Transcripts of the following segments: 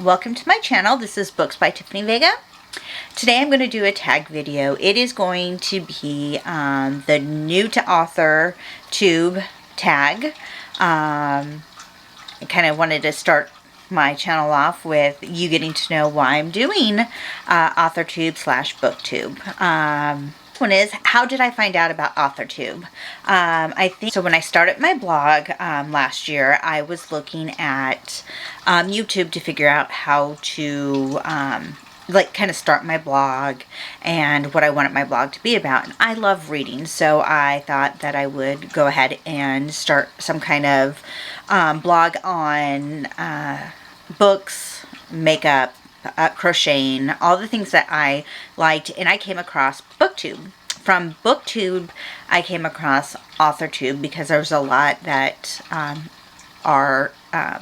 Welcome to my channel. This is Books by Tiffany Vega. Today I'm going to do a tag video. It is going to be the new to author tube tag. I kind of wanted to start my channel off with you getting to know why I'm doing AuthorTube / BookTube. One is, how did I find out about AuthorTube? I think so when I started my blog last year, I was looking at YouTube to figure out how to kind of start my blog and what I wanted my blog to be about. And I love reading, so I thought that I would go ahead and start some kind of blog on books, makeup, crocheting, all the things that I liked, and I came across BookTube. From BookTube, I came across AuthorTube because there's a lot that are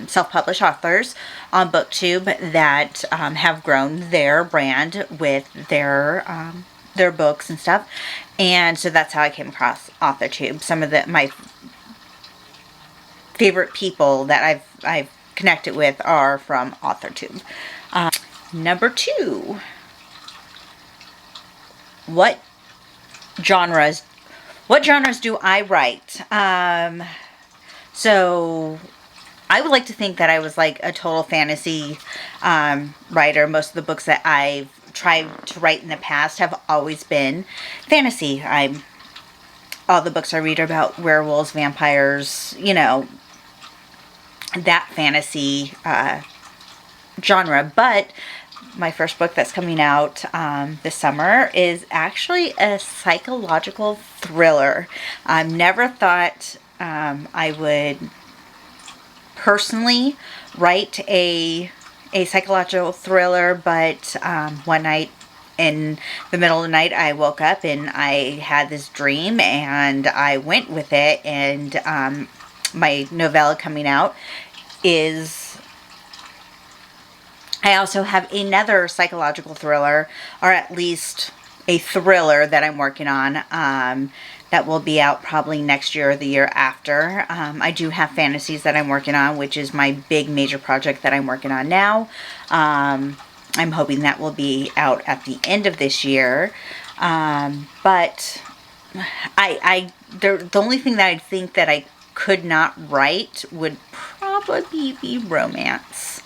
self-published authors on BookTube that have grown their brand with their books and stuff, and so that's how I came across AuthorTube. Some of my favorite people that I've connected with are from AuthorTube. Number 2, what genres do I write? So I would like to think that I was like a total fantasy writer. Most of the books that I've tried to write in the past have always been fantasy. All the books I read are about werewolves, vampires, you know, that fantasy genre. But my first book that's coming out this summer is actually a psychological thriller. I never thought I would personally write a psychological thriller, but one night in the middle of the night I woke up and I had this dream and I went with it, and my novella coming out is, I also have another psychological thriller, or at least a thriller that I'm working on that will be out probably next year or the year after. I do have fantasies that I'm working on, which is my big major project that I'm working on now. I'm hoping that will be out at the end of this year. But the only thing that I think that I could not write would probably be romance.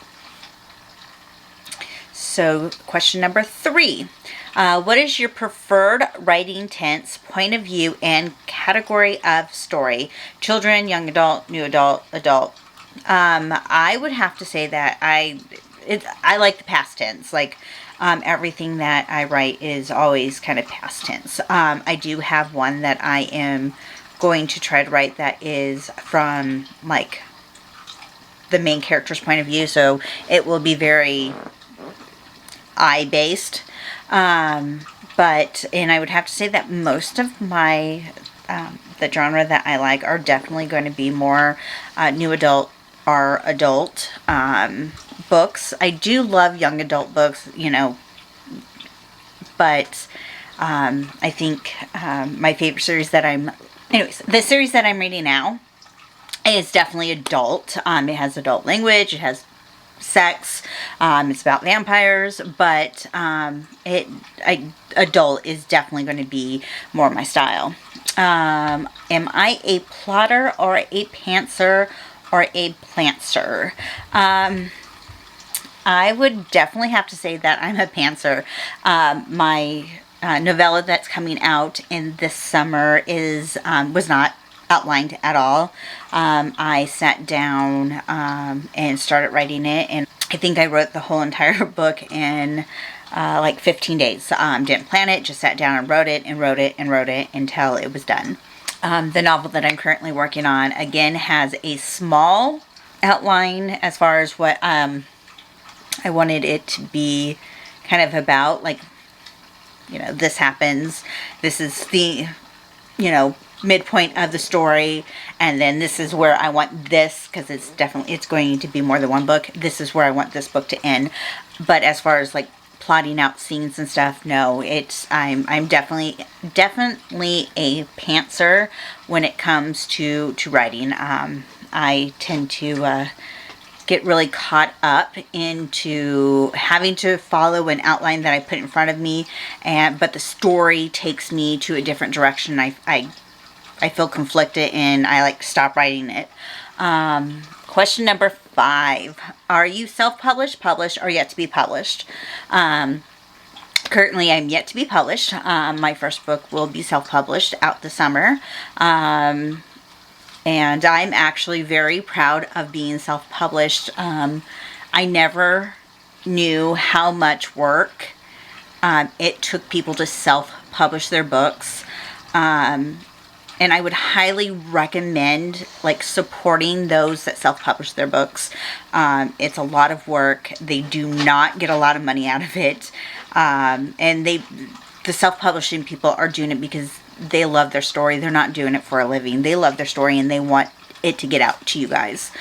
So question number 3, what is your preferred writing tense, point of view, and category of story? Children, young adult, new adult, adult. I would have to say that I like the past tense. Like everything that I write is always kind of past tense. I do have one that I am going to try to write that is from like the main character's point of view, so it will be very I-based, and I would have to say that most of my the genre that I like are definitely going to be more new adult or adult books. I do love young adult books, you know, but I think my favorite series that the series that I'm reading now is definitely adult. It has adult language, it has sex, it's about vampires, but adult is definitely going to be more my style. Am I a plotter or a pantser or a plantser? I would definitely have to say that I'm a pantser. My novella that's coming out in this summer was not outlined at all. I sat down and started writing it, and I think I wrote the whole entire book in like 15 days. Didn't plan it, just sat down and wrote it and wrote it and wrote it until it was done. The novel that I'm currently working on, again, has a small outline as far as what I wanted it to be kind of about. Like, you know, this happens, this is the, you know, midpoint of the story, and then this is where I want this, because it's going to be more than one book. This is where I want this book to end. But as far as like plotting out scenes and stuff, no, I'm definitely a pantser when it comes to writing. I tend to get really caught up into having to follow an outline that I put in front of me, but the story takes me to a different direction. I feel conflicted and I like stop writing it. Question number 5. Are you self-published, published, or yet to be published? Currently, I'm yet to be published. My first book will be self-published out this summer. And I'm actually very proud of being self-published. I never knew how much work it took people to self-publish their books. And I would highly recommend like supporting those that self-publish their books. It's a lot of work. They do not get a lot of money out of it. And the self-publishing people are doing it because they love their story. They're not doing it for a living. They love their story and they want it to get out to you guys.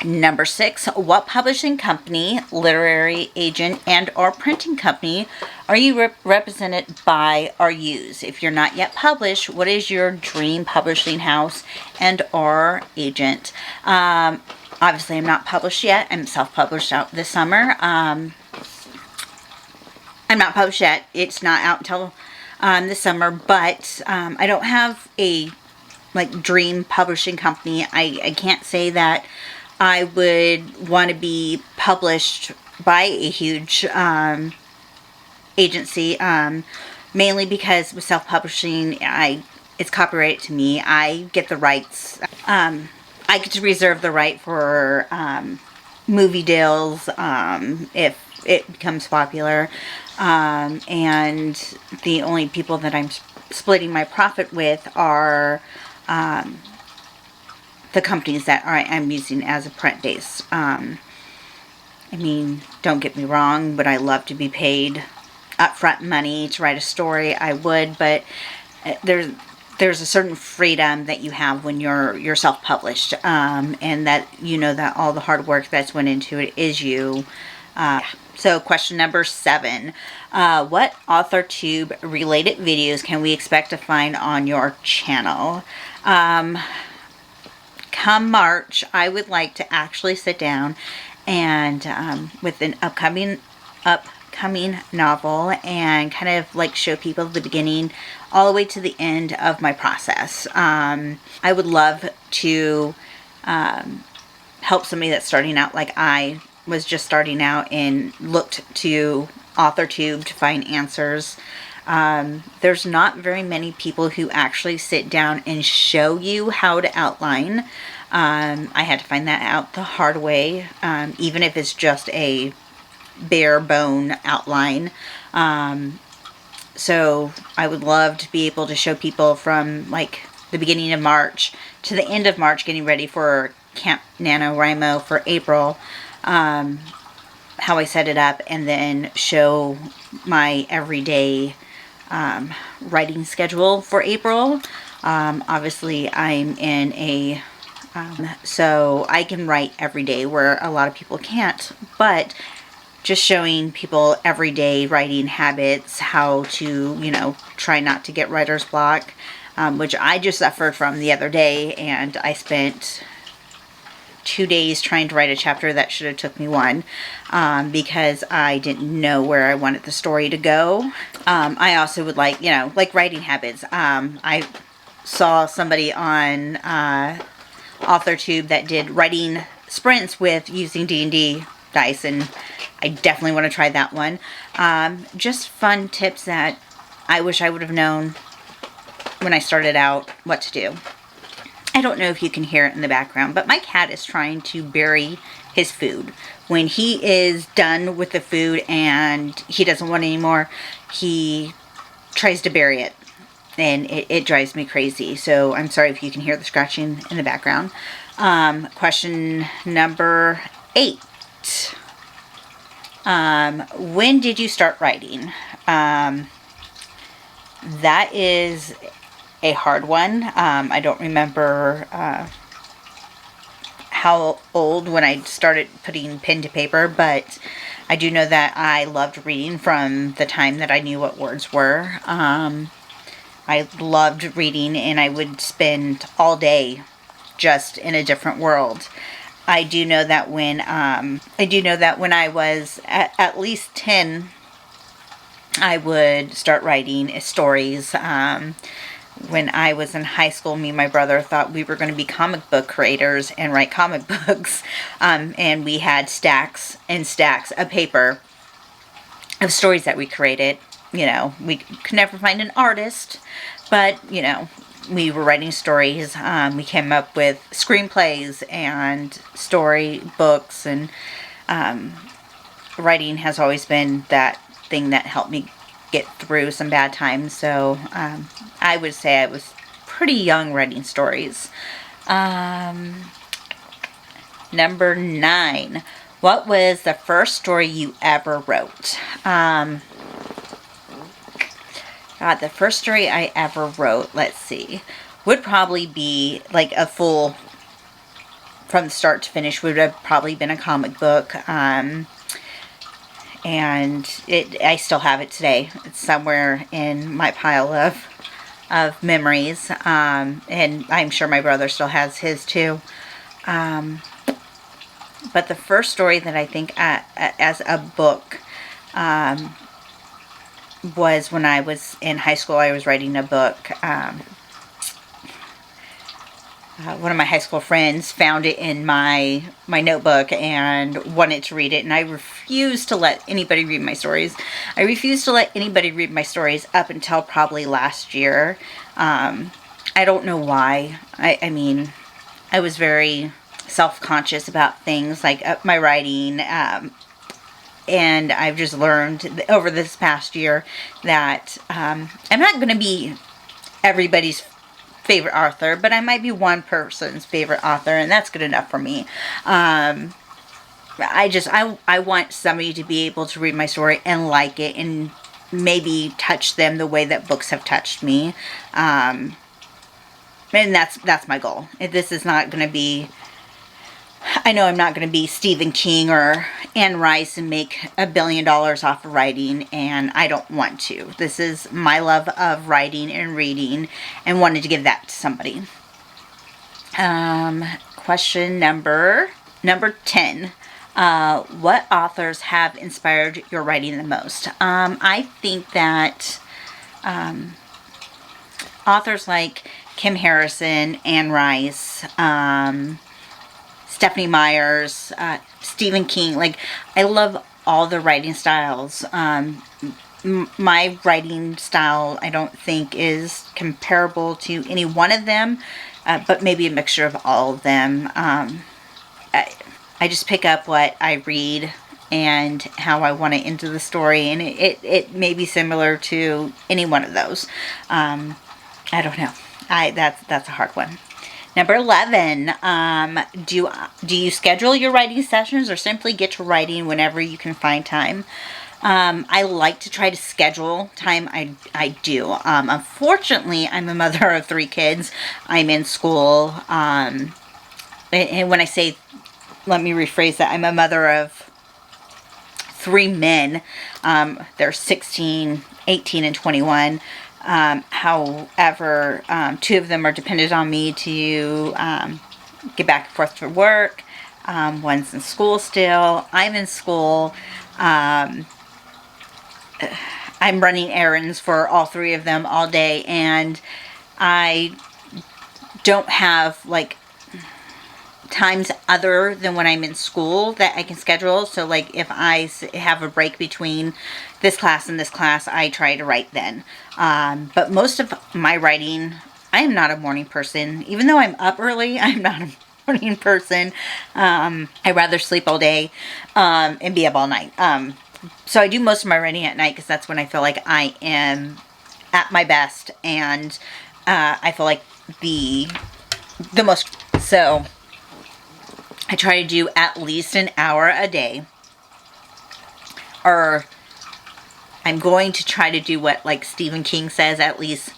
Number 6, what publishing company, literary agent, and or printing company are you represented by or use? If you're not yet published, what is your dream publishing house and or agent? Obviously, I'm not published yet. I'm self-published out this summer. I'm not published yet. It's not out until this summer, but I don't have a like dream publishing company. I can't say that I would want to be published by a huge agency, mainly because with self-publishing, it's copyrighted to me. I get the rights. I get to reserve the right for movie deals if it becomes popular. And the only people that I'm splitting my profit with are the companies that I'm using as a print base. I mean, don't get me wrong, but I love to be paid upfront money to write a story. I would, but there's a certain freedom that you have when you're self-published, and that you know that all the hard work that's went into it is you. So question number 7, what AuthorTube related videos can we expect to find on your channel? Come March, I would like to actually sit down and with an upcoming novel and kind of like show people the beginning all the way to the end of my process. I would love to help somebody that's starting out like I was just starting out and looked to AuthorTube to find answers. There's not very many people who actually sit down and show you how to outline. I had to find that out the hard way, even if it's just a bare bone outline. So I would love to be able to show people from like the beginning of March to the end of March, getting ready for Camp NaNoWriMo for April, how I set it up, and then show my everyday writing schedule for April. Obviously, I'm in a so I can write every day where a lot of people can't, but just showing people everyday writing habits, how to, you know, try not to get writer's block, which I just suffered from the other day, and I spent 2 days trying to write a chapter that should have took me 1, because I didn't know where I wanted the story to go. I also would like, you know, like writing habits. I saw somebody on AuthorTube that did writing sprints with using D&D dice, and I definitely want to try that one. Just fun tips that I wish I would have known when I started out what to do. I don't know if you can hear it in the background, but my cat is trying to bury his food. When he is done with the food and he doesn't want it anymore, he tries to bury it. And it drives me crazy. So I'm sorry if you can hear the scratching in the background. Question number 8. When did you start writing? That is a hard one. I don't remember how old when I started putting pen to paper, but I do know that I loved reading from the time that I knew what words were. I loved reading, and I would spend all day just in a different world. I do know that when I was at least 10, I would start writing stories. When I was in high school, me and my brother thought we were going to be comic book creators and write comic books. And we had stacks and stacks of paper of stories that we created. You know, we could never find an artist, but, you know, we were writing stories. We came up with screenplays and story books, and writing has always been that thing that helped me get through some bad times. So I would say I was pretty young writing stories. Number 9. What was the first story you ever wrote? God, the first story I ever wrote, let's see, would probably be like a full, from start to finish, would have probably been a comic book. And I still have it today. It's somewhere in my pile of memories. And I'm sure my brother still has his too. But the first story that I think as a book was when I was in high school. I was writing a book. One of my high school friends found it in my notebook and wanted to read it, and I refused to let anybody read my stories. I refused to let anybody read my stories up until probably last year. I don't know why. I mean, I was very self-conscious about things like my writing, and I've just learned over this past year that I'm not going to be everybody's favorite author, but I might be one person's favorite author, and that's good enough for me. I want somebody to be able to read my story and like it, and maybe touch them the way that books have touched me. And that's my goal. This is not going to be, I know I'm not going to be Stephen King or Anne Rice and make $1 billion off of writing, and I don't want to. This is my love of writing and reading, and wanted to give that to somebody. Question number 10. What authors have inspired your writing the most? I think that authors like Kim Harrison, Anne Rice, Stephanie Meyers, Stephen King. Like, I love all the writing styles. My writing style, I don't think, is comparable to any one of them, but maybe a mixture of all of them. I just pick up what I read and how I want to enter the story, and it may be similar to any one of those. I don't know. That's a hard one. Number 11, do you schedule your writing sessions or simply get to writing whenever you can find time? I like to try to schedule time. I do. Unfortunately, I'm a mother of 3 kids. I'm in school. And when I say, let me rephrase that, I'm a mother of 3 men. They're 16, 18, and 21. However, 2 of them are dependent on me to get back and forth to work. One's in school still. I'm in school. I'm running errands for all 3 of them all day, and I don't have like times other than when I'm in school that I can schedule. So like if I have a break between this class and this class, I try to write then. But most of my writing, I am not a morning person. Even though I'm up early, I'm not a morning person. I rather sleep all day and be up all night. So I do most of my writing at night because that's when I feel like I am at my best, and I feel like the most. So I try to do at least an hour a day, or I'm going to try to do what like Stephen King says, at least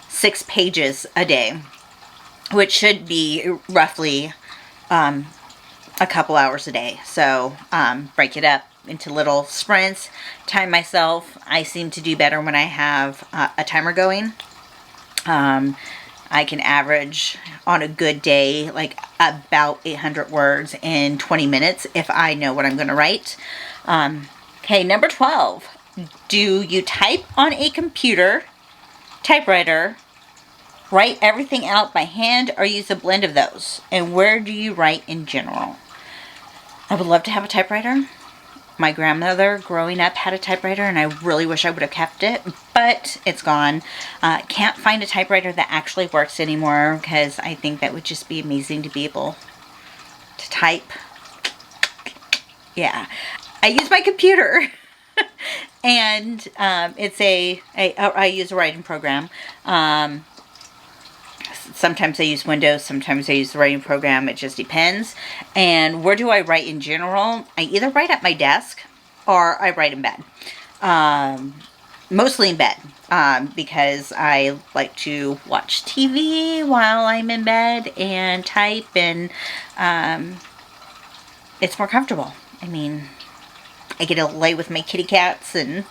6 pages a day, which should be roughly a couple hours a day. So break it up into little sprints, time myself. I seem to do better when I have a timer going. I can average on a good day like about 800 words in 20 minutes if I know what I'm going to write. Okay, number 12. Do you type on a computer, typewriter, write everything out by hand, or use a blend of those? And where do you write in general? I would love to have a typewriter. My grandmother growing up had a typewriter, and I really wish I would have kept it, but it's gone. Can't find a typewriter that actually works anymore, because I think that would just be amazing to be able to type. Yeah, I use my computer. And I use a writing program. Sometimes I use Windows, sometimes I use the writing program. It just depends. And where do I write in general? I either write at my desk or I write in bed. Mostly in bed, because I like to watch TV while I'm in bed and type, and it's more comfortable. I mean, I get to lay with my kitty cats and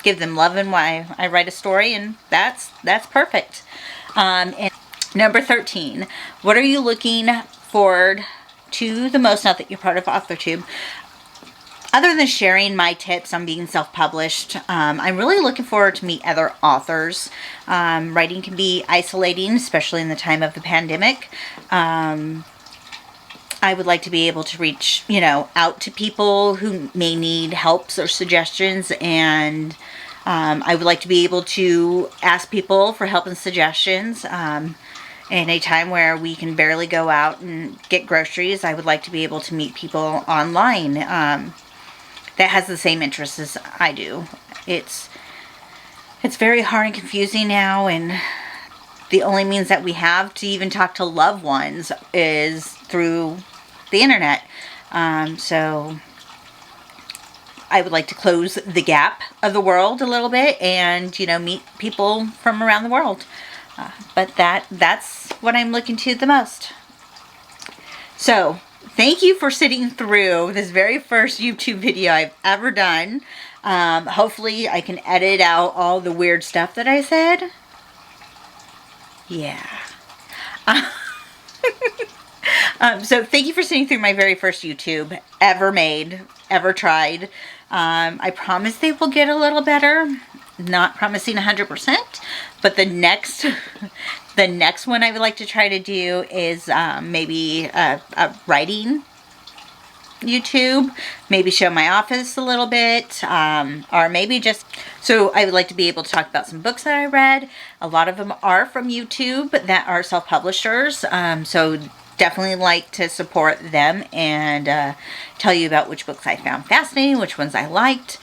give them loving while I write a story, and that's perfect. And number 13, what are you looking forward to the most now that you're part of AuthorTube? Other than sharing my tips on being self-published, I'm really looking forward to meet other authors. Writing can be isolating, especially in the time of the pandemic. I would like to be able to reach, out to people who may need helps or suggestions, and I would like to be able to ask people for help and suggestions. In a time where we can barely go out and get groceries, I would like to be able to meet people online that has the same interests as I do. It's very hard and confusing now, and the only means that we have to even talk to loved ones is through the internet. So I would like to close the gap of the world a little bit and, meet people from around the world. But that's what I'm looking to the most. So thank you for sitting through this very first YouTube video I've ever done. Hopefully I can edit out all the weird stuff that I said. Yeah. So thank you for sitting through my very first YouTube ever made, ever tried. I promise they will get a little better. Not promising 100%, but the next one I would like to try to do is maybe a writing YouTube, maybe show my office a little bit, or maybe just, so I would like to be able to talk about some books that I read. A lot of them are from YouTube that are self-publishers, so definitely like to support them and tell you about which books I found fascinating, which ones I liked.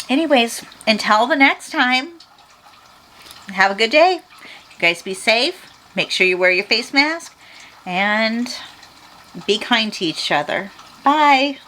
Anyways, until the next time, have a good day. You guys be safe. Make sure you wear your face mask. And be kind to each other. Bye.